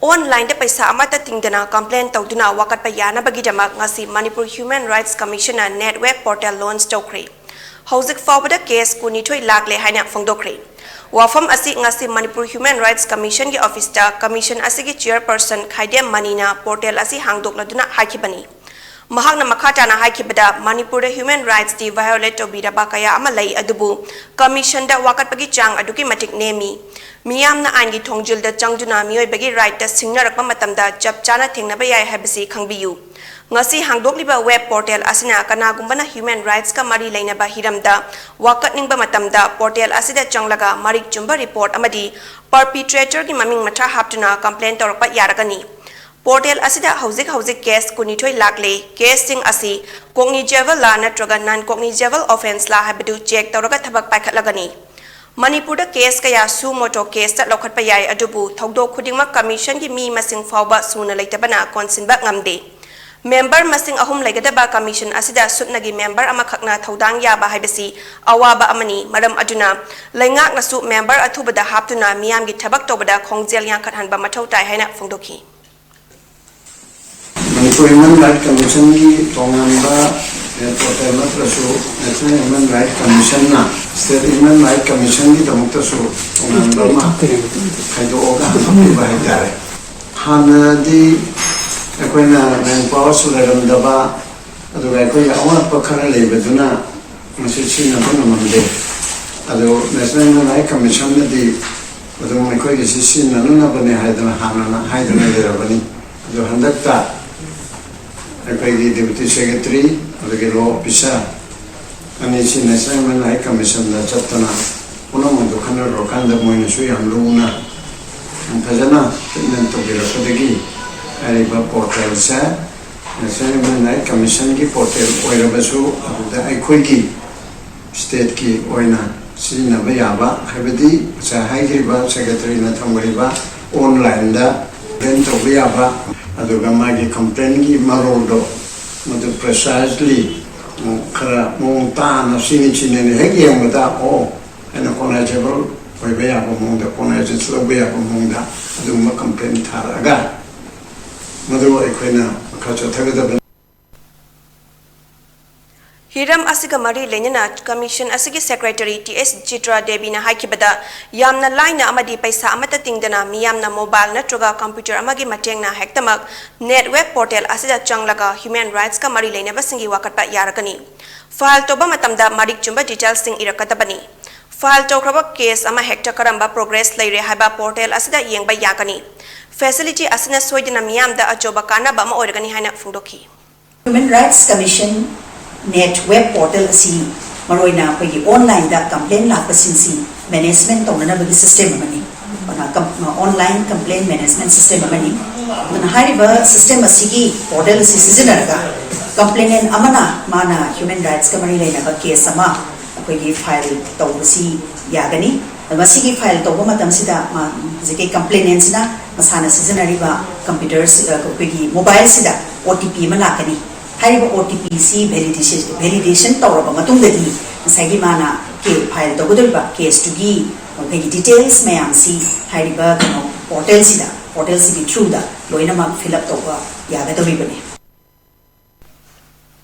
Online Peisa Tingdana complaint Toukhre Touba Yanabagidamak Mhrc Manipur Human Rights Commission net web portal launch Toukhre. Houzik Fawbada case Kunitoi Lagle Haina Fongdokre. Wafam Asi Ngasi Manipur Human Rights Commission ki office ta commission asigi chairperson Khaidem Manina portal asi hangdokladuna hakibani. Mahakna makhatana haikibada Manipur human rights di violate tobiraba kaya ama lay adubu commission da wakatpagi chang aduki matik nemi miyamna aingi thongjilda changduna miyoibagi right ta singnarakpa matamda chap chana thengnaba yai habisi khangbiyu ngasi hangdokliba web portal asina kanagumbana human rights ka mari lainaba hiramda wakatningba matamda portal asida changlaga marik chumba report amadi perpetrator ki maming matha haptuna complaint torpa yaragani portal asida houzik case kunithoi lakle case sing asi cognizable la natraga non cognizable offense la habdu check tawraga thabak paikhatlagani Manipur da case kaya su moto case ta lokhat payai adubu thogdo khudingma commission gi mi masing fawba suna leitabana konsinba ngamde member masing ahum laigadaba commission asida sutnagi member ama khakna thodang yaba haibasi awaba amani maram aduna laingak nasu member athubada haptuna miyam gi thabak tobada khongjel yang khathanba mathau tai haina phongdokhi Manipur Human Rights Commission की तोंगांबा portal मात्रसु National Human Rights Commission ना State Human Rights Commission की तोंगतसु तोंगांबा मा खाइदो ओगा हमें बाहर जाए हानादी कोई ना रंगपाव सुलरम दबा अदुगा कोई अवना पखना ले बदुना मसिसी ना बना मंदे अदु National Human Rights Commission ने दी अदुगा कोई किसी ना ना बने हाइदना हाना हाइदना ले रबनी अदु हंदकता Deputy Secretary of the Law Officer and its National Human Rights Commission the Chatana Unaman to Kana Rokanda Moinasu and Luna and Pazana then to be Rasodegi Ariba Portal Sa National Human Rights Commission ki portal Oirabasu the Iquiki State ki Oina Sina Bayaba Habidi Sahaiba Secretary Natangariba online da then to Bayaba aduga magi complaint gi marodo madu precisely kara montana sinichine ne hegi amada o ana cognizable oi beya ko monda cognizable beya ko monda aduma complaint tharaga madu ekoina khacha thagada Hiram asiga mari lenina commission asigi secretary TS Chitra Devi na haikibada yamna line na amadi Peisa Tingdana miyamna mobile natraga computer amagi matengna hektamak net web portal asida changlaga human rights ka mari lena basingi wakatpa yaragani file toba matamda marik chumba details sing irakatabani file Toukhre case ama hekta karamba progress leire haiba portal asida yengba yakani facility asina soidina miyamda ajoba kana ba ma organi haina phungdokhi Human Rights Commission net web portal si maroina pagi online da complaint la pasinsi management tongna bagi system mani online complaint management system mani na hariba system asigi portal si seasoner ga complainant amana mana human rights ka mari leina ba case ama pagi file tawsi yagani masigi file tawba matam sida ma jike complainant sida masana seasoner ba computers pagi mobile sida OTP malakani hariba OTP si validation tawraba matungdadi masagi mana ke file tawgudulba case to gi pagi details mayam si hariba portal sida through da loina ma fill up tawba yaga tawibani